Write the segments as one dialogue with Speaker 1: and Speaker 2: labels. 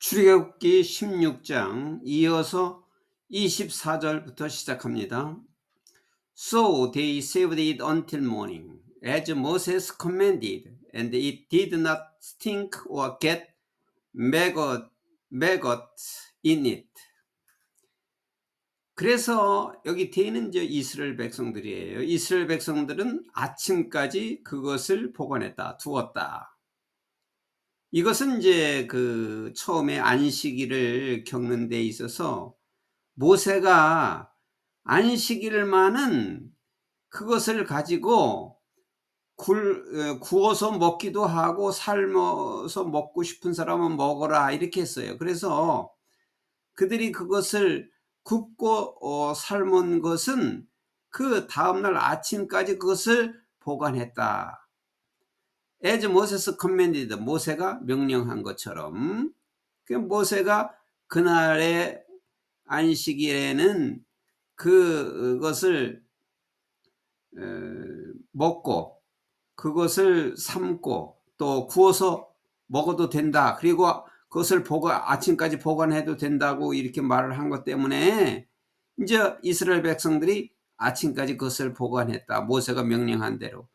Speaker 1: 출애굽기 16장 이어서 24절부터 시작합니다. So they saved it until morning, as Moses commanded, and it did not stink or get maggot in it. 그래서 여기 뒤에는 이제 이스라엘 백성들이에요. 이스라엘 백성들은 아침까지 그것을 보관했다, 두었다. 이것은 이제 처음에 안식일을 겪는 데 있어서 모세가 안식일만은 그것을 가지고 구워서 먹기도 하고 삶아서 먹고 싶은 사람은 먹어라 이렇게 했어요. 그래서 그들이 그것을 굽고 삶은 것은 그 다음날 아침까지 그것을 보관했다. As Moses commanded, 모세가 명령한 것처럼 모세가 그날의 안식일에는 그것을 먹고 그것을 삶고 또 구워서 먹어도 된다. 그리고 그것을 아침까지 보관해도 된다고 이렇게 말을 한 것 때문에 이제 이스라엘 백성들이 아침까지 그것을 보관했다. 모세가 명령한 대로.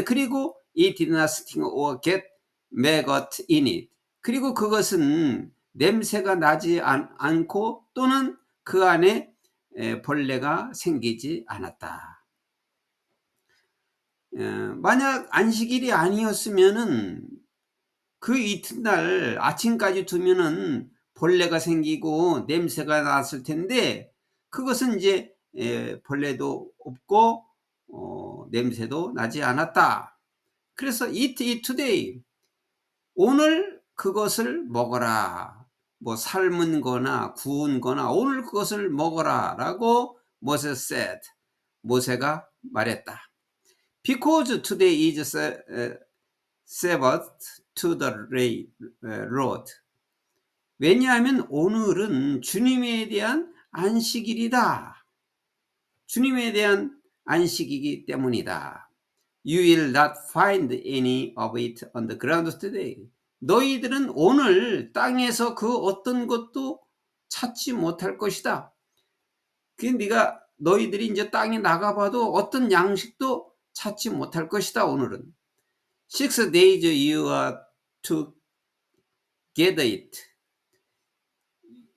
Speaker 1: 그리고 it did not stink or get maggot in it. 그리고 그것은 냄새가 나지 않고 또는 그 안에 벌레가 생기지 않았다. 만약 안식일이 아니었으면은 그 이튿날 아침까지 두면은 벌레가 생기고 냄새가 났을 텐데 그것은 이제 벌레도 없고 냄새도 나지 않았다. 그래서 eat it today. 오늘 그것을 먹어라. 뭐 삶은 거나 구운 거나 오늘 그것을 먹어라 라고 모세가 말했다. Because today is Sabbath to the Lord. 왜냐하면 오늘은 주님에 대한 안식일이다. 주님에 대한 안식이기 때문이다. You will not find any of it on the ground today. 너희들은 오늘 땅에서 그 어떤 것도 찾지 못할 것이다. 너희들이 이제 땅에 나가봐도 어떤 양식도 찾지 못할 것이다. 오늘은 6 days you are to gather it.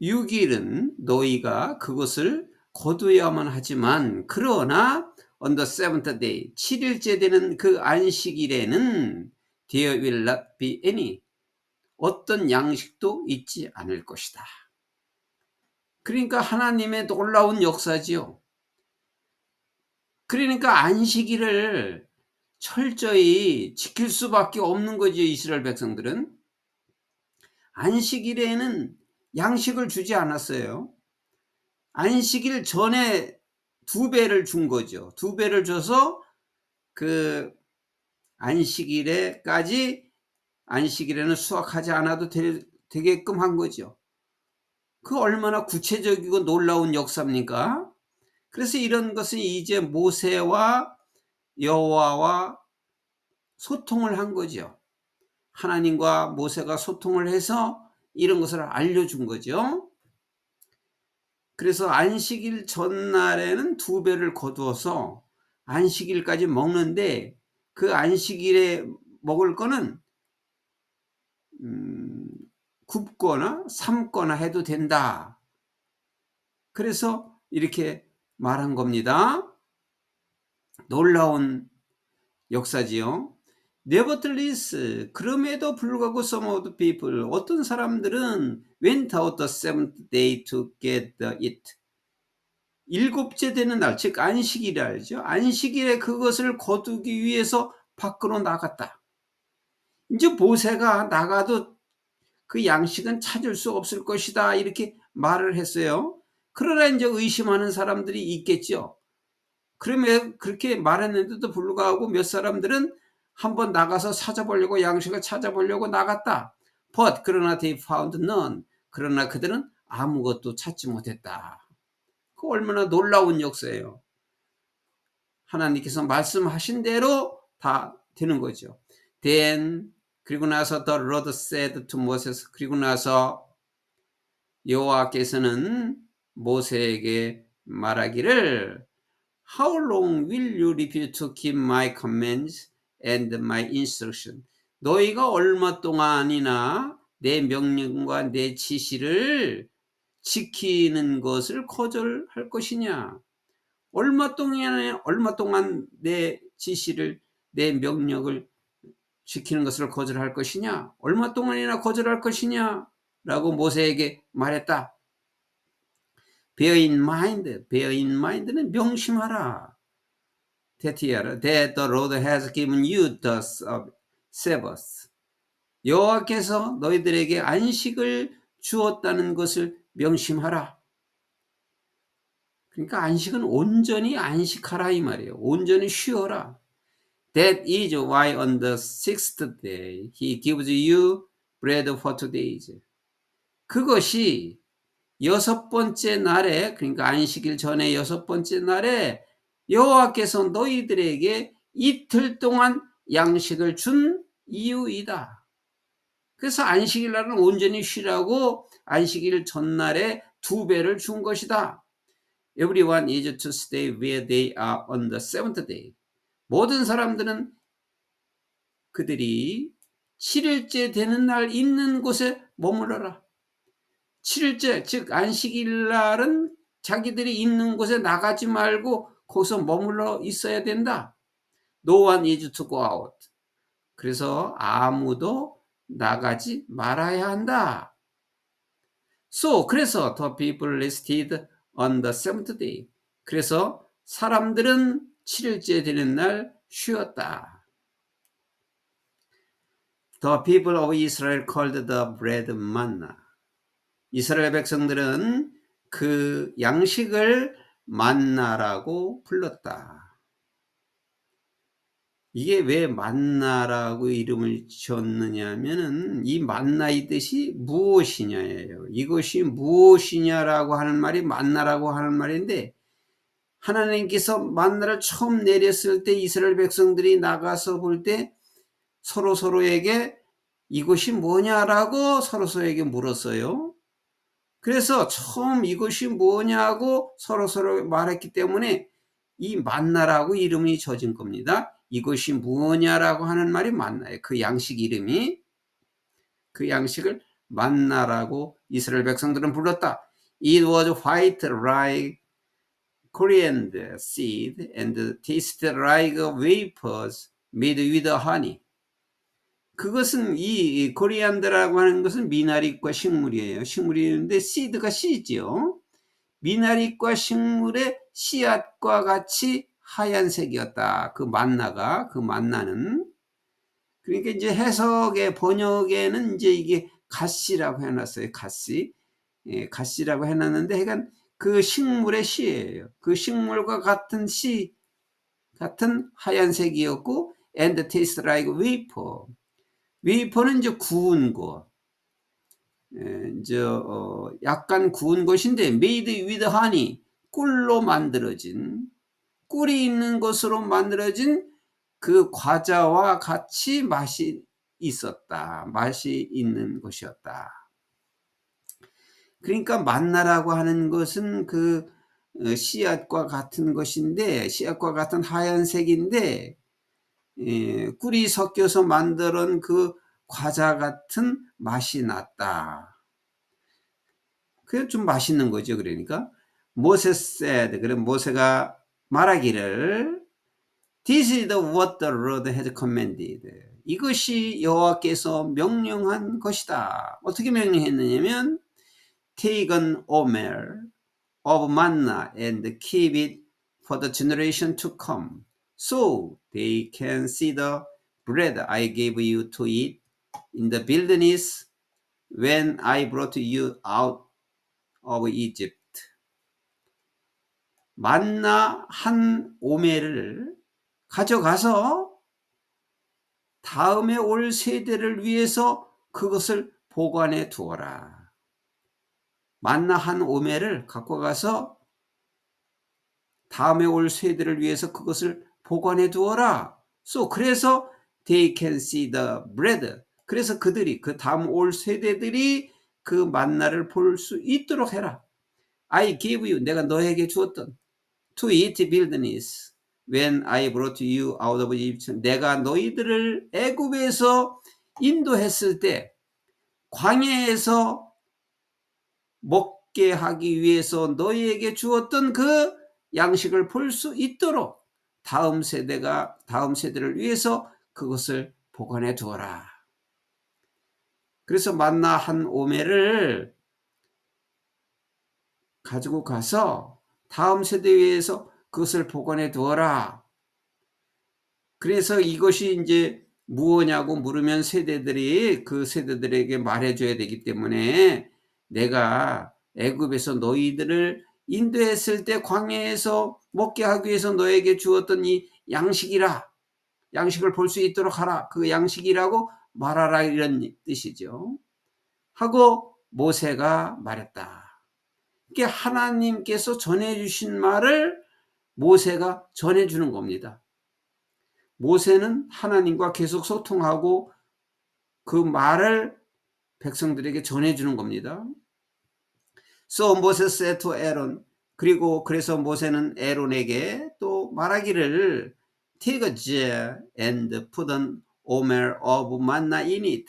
Speaker 1: 6일은 너희가 그것을 거두어야만 하지만 그러나 on the seventh day 7일째 되는 그 안식일에는 there will not be any 어떤 양식도 있지 않을 것이다. 그러니까 하나님의 놀라운 역사지요. 그러니까 안식일을 철저히 지킬 수밖에 없는 거죠. 이스라엘 백성들은 안식일에는 양식을 주지 않았어요. 안식일 전에 2배를 준 거죠. 2배를 줘서 그 안식일에는 수확하지 않아도 되게끔 한 거죠. 그 얼마나 구체적이고 놀라운 역사입니까? 그래서 이런 것은 이제 모세와 여호와와 소통을 한 거죠. 하나님과 모세가 소통을 해서 이런 것을 알려준 거죠. 그래서 안식일 전날에는 2배를 거두어서 안식일까지 먹는데 그 안식일에 먹을 거는 굽거나 삶거나 해도 된다. 그래서 이렇게 말한 겁니다. 놀라운 역사지요. Nevertheless, 그럼에도 불구하고 some of the people, 어떤 사람들은 went out the seventh day to get it. 7째 되는 날, 즉 안식일이라죠. 안식일에 그것을 거두기 위해서 밖으로 나갔다. 이제 모세가 나가도 그 양식은 찾을 수 없을 것이다 이렇게 말을 했어요. 그러나 이제 의심하는 사람들이 있겠죠. 그러면 그렇게 말했는데도 불구하고 몇 사람들은 한번 나가서 찾아보려고 양식을 찾아보려고 나갔다. But 그러나 they found none. 그러나 그들은 아무것도 찾지 못했다. 그 얼마나 놀라운 역사예요. 하나님께서 말씀하신 대로 다 되는 거죠. Then 그리고 나서 the Lord said to Moses. 그리고 나서 여호와께서는 모세에게 말하기를 How long will you refuse to keep my commands and my instruction? 너희가 얼마 동안이나 내 명령과 내 지시를 지키는 것을 거절할 것이냐? 얼마 동안 내 지시를, 내 명령을 지키는 것을 거절할 것이냐? 얼마 동안이나 거절할 것이냐? 라고 모세에게 말했다. Bear in mind는 명심하라. that the Lord has given you the Sabbath. 여호와께서 너희들에게 안식을 주었다는 것을 명심하라. 그러니까 안식은 온전히 안식하라 이 말이에요. 온전히 쉬어라. That is why on the sixth day he gives you bread for 2 days. 그것이 여섯 번째 날에, 그러니까 안식일 전에 여섯 번째 날에 여호와께서 너희들에게 이틀 동안 양식을 준 이유이다. 그래서 안식일 날은 온전히 쉬라고 안식일 전날에 2배를 준 것이다. Everyone is to stay where they are on the seventh day. 모든 사람들은 그들이 7일째 되는 날 있는 곳에 머물러라. 7일째, 즉 안식일 날은 자기들이 있는 곳에 나가지 말고 거기서 머물러 있어야 된다. No one is to go out. 그래서 아무도 나가지 말아야 한다. So, 그래서 the people rested on the seventh day. 그래서 사람들은 7일째 되는 날 쉬었다. The people of Israel called the bread manna. 이스라엘 백성들은 그 양식을 만나라고 불렀다. 이게 왜 만나라고 이름을 지었느냐 하면은 이 만나의 뜻이 무엇이냐예요. 이것이 무엇이냐라고 하는 말이 만나라고 하는 말인데, 하나님께서 만나를 처음 내렸을 때 이스라엘 백성들이 나가서 볼 때 서로에게 이것이 뭐냐라고 서로에게 물었어요. 그래서 처음 이것이 뭐냐고 서로 말했기 때문에 이 만나라고 이름이 져진 겁니다. 이것이 뭐냐라고 하는 말이 만나예요. 그 양식 이름이, 그 양식을 만나라고 이스라엘 백성들은 불렀다. It was white like coriander seed and tasted like wafers made with honey. 그것은 이 코리안드라고 하는 것은 미나리과 식물이에요. 식물인데 씨드가 씨죠. 미나리과 식물의 씨앗과 같이 하얀색이었다. 그 만나가, 그 만나는. 그러니까 이제 해석의 번역에는 이제 이게 갓씨라고 해놨어요. 갓씨. 예, 갓씨라고 해놨는데 하여간 그 식물의 씨예요. 그 식물과 같은 씨, 같은 하얀색이었고 and taste like wafer. 웨이퍼는 이제 구운 거, 이제 약간 구운 것인데 made with honey, 꿀로 만들어진, 꿀이 있는 것으로 만들어진 그 과자와 같이 맛이 있었다. 맛이 있는 것이었다. 그러니까 만나라고 하는 것은 그 씨앗과 같은 것인데, 씨앗과 같은 하얀색인데 꿀이 섞여서 만든 그 과자 같은 맛이 났다. 그게 좀 맛있는 거죠. 그러니까 Moses said, 그럼 모세가 말하기를 This is what the Lord has commanded. 이것이 여호와께서 명령한 것이다. 어떻게 명령했느냐면 Take an omer of manna and keep it for the generation to come, so they can see the bread I gave you to eat in the wilderness when I brought you out of Egypt. 만나 한 오멜을 가져가서 다음에 올 세대를 위해서 그것을 보관해 두어라. 만나 한 오멜을 갖고 가서 다음에 올 세대를 위해서 그것을 보관해 두어라. So, 그래서 they can see the bread. 그래서 그들이, 그 다음 올 세대들이 그 만나를 볼 수 있도록 해라. I give you, 내가 너에게 주었던 to eat wilderness when I brought you out of Egypt. 내가 너희들을 애굽에서 인도했을 때 광야에서 먹게 하기 위해서 너희에게 주었던 그 양식을 볼 수 있도록 다음 세대를 위해서 그것을 보관해 두어라. 그래서 만나 한 오매를 가지고 가서 다음 세대에 의해서 그것을 보관해 두어라. 그래서 이것이 이제 무엇냐고 물으면 세대들이 그 세대들에게 말해줘야 되기 때문에 내가 애굽에서 너희들을 인도했을 때 광야에서 먹게 하기 위해서 너에게 주었던 이 양식이라. 양식을 볼 수 있도록 하라. 그 양식이라고 말하라, 이런 뜻이죠. 하고 모세가 말했다. 이게 하나님께서 전해주신 말을 모세가 전해주는 겁니다. 모세는 하나님과 계속 소통하고 그 말을 백성들에게 전해주는 겁니다. So Moses said to Aaron, 그래서 모세는 에론에게 또 말하기를 Take a jar and put an omer of manna in it.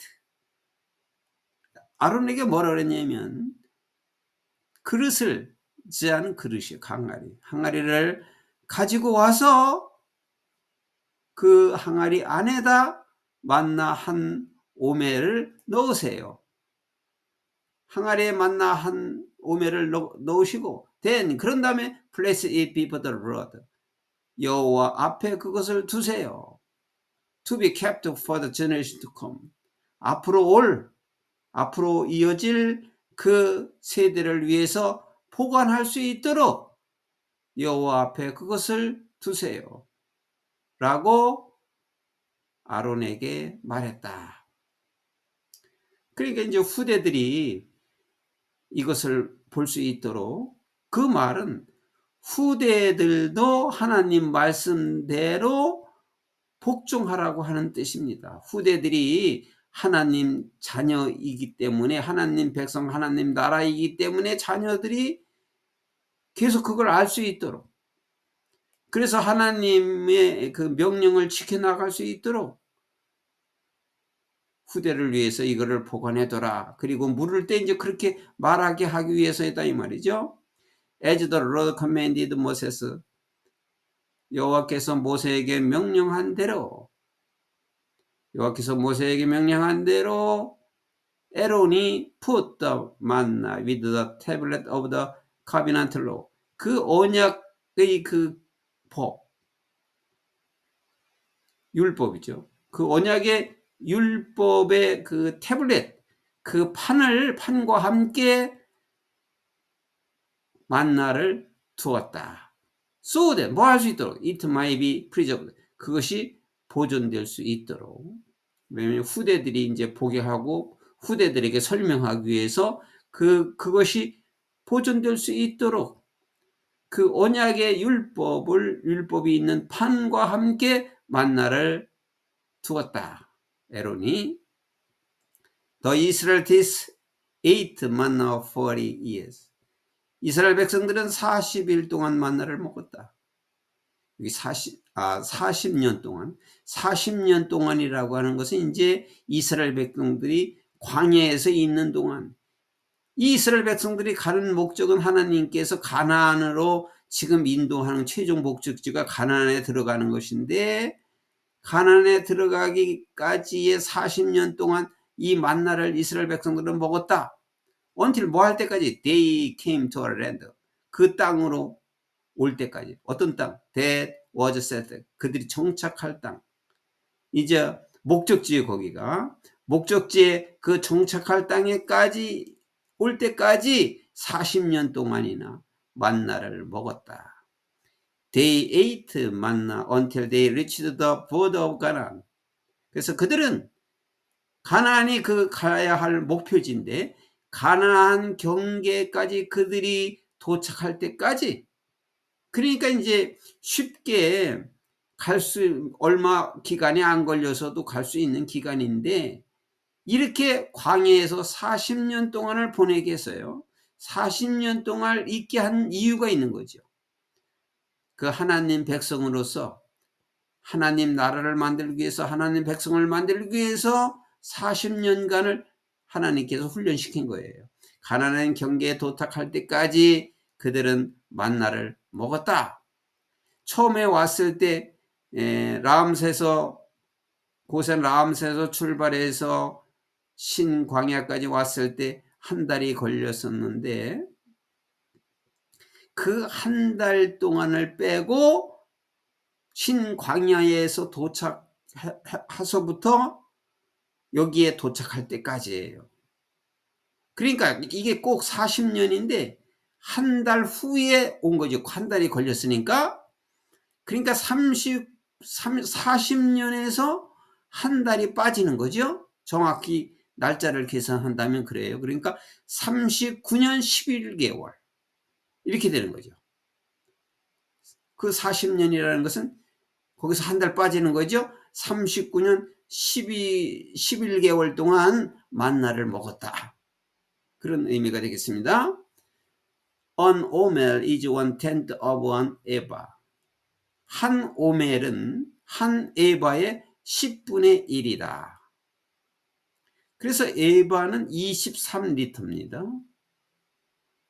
Speaker 1: 아론에게 뭐라 그랬냐면 그릇을, 제하는 그릇이에요. 항아리를 가지고 와서 그 항아리 안에다 만나 한 오멜을 넣으세요. 항아리에 만나 한 오멜을 넣으시고 그런 다음에 place it before the Lord. 여호와 앞에 그것을 두세요. To be kept for the generation to come. 앞으로 이어질 그 세대를 위해서 보관할 수 있도록 여호와 앞에 그것을 두세요. 라고 아론에게 말했다. 그러니까 이제 후대들이 이것을 볼 수 있도록, 그 말은 후대들도 하나님 말씀대로 복종하라고 하는 뜻입니다. 후대들이 하나님 자녀이기 때문에, 하나님 백성, 하나님 나라이기 때문에 자녀들이 계속 그걸 알 수 있도록, 그래서 하나님의 그 명령을 지켜나갈 수 있도록 후대를 위해서 이거를 보관해둬라. 그리고 물을 때 이제 그렇게 말하게 하기 위해서이다, 이 말이죠. As the Lord commanded Moses, 여호와께서 모세에게 명령한 대로 에론이 put the manna with the tablet of the covenant law. 그 언약의 그 율법이죠. 그 언약의 율법의 그 태블릿, 그 판과 함께 만나를 두었다. So that 뭐 할 수 있도록 it might be preserved. 그것이 보존될 수 있도록. 왜냐하면 후대들이 이제 보게 하고 후대들에게 설명하기 위해서 그것이 보존될 수 있도록 그 언약의 율법이 있는 판과 함께 만나를 두었다. 에론이 The Israelites ate manna 40 years. 이스라엘 백성들은 40일 동안 만나를 먹었다. 여기 40년 동안. 40년 동안이라고 하는 것은 이제 이스라엘 백성들이 광야에서 있는 동안, 이 이스라엘 백성들이 가는 목적은 하나님께서 가나안으로 지금 인도하는 최종 목적지가 가나안에 들어가는 것인데, 가나안에 들어가기까지의 40년 동안 이 만나를 이스라엘 백성들은 먹었다. until 뭐 할 때까지? They came to a land. 그 땅으로 올 때까지. 어떤 땅? That was set. 그들이 정착할 땅. 이제 목적지에, 거기가 목적지에 그 정착할 땅에까지 올 때까지 40년 동안이나 만나를 먹었다. They ate manna until they reached the border of Canaan. 그래서 그들은 가나안이 그 가야 할 목표지인데 가나안 경계까지 그들이 도착할 때까지, 그러니까 이제 쉽게 얼마 기간이 안 걸려서도 갈 수 있는 기간인데, 이렇게 광야에서 40년 동안을 보내게 했어요. 40년 동안 있게 한 이유가 있는 거죠. 그 하나님 백성으로서 하나님 나라를 만들기 위해서, 하나님 백성을 만들기 위해서 40년간을 하나님께서 훈련시킨 거예요. 가나안 경계에 도착할 때까지 그들은 만나를 먹었다. 처음에 왔을 때 라암세서, 고센 라암세서 출발해서 신광야까지 왔을 때 한 달이 걸렸었는데, 그 한 달 동안을 빼고 신광야에서 도착해서부터 여기에 도착할 때까지예요. 그러니까 이게 꼭 40년인데 한 달 후에 온 거죠. 한 달이 걸렸으니까. 그러니까 40년에서 한 달이 빠지는 거죠. 정확히 날짜를 계산한다면 그래요. 그러니까 39년 11개월 이렇게 되는 거죠. 그 40년이라는 것은 거기서 한 달 빠지는 거죠. 39년 11개월 동안 만나를 먹었다. 그런 의미가 되겠습니다. An omer is 1/10 of an e바. 한 오멜은 한 에바의 10분의 1이다. 그래서 에바는 23리터입니다.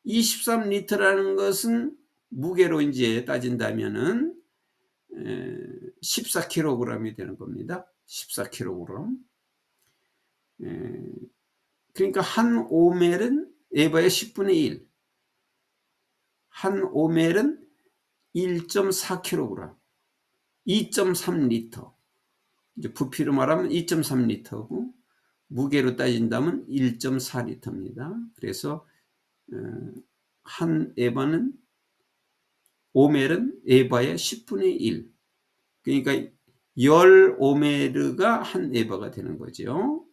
Speaker 1: 23리터라는 것은 무게로 이제 따진다면은 14kg이 되는 겁니다. 14kg. 그러니까 한 오멜은 에바의 10분의 1. 한 오멜은 1.4kg. 2.3리터. 이제 부피로 말하면 2.3리터고 무게로 따진다면 1.4리터입니다. 그래서 한 에바는 오멜은 에바의 10분의 1. 그러니까 10 오멜가 한 에바가 되는 거죠.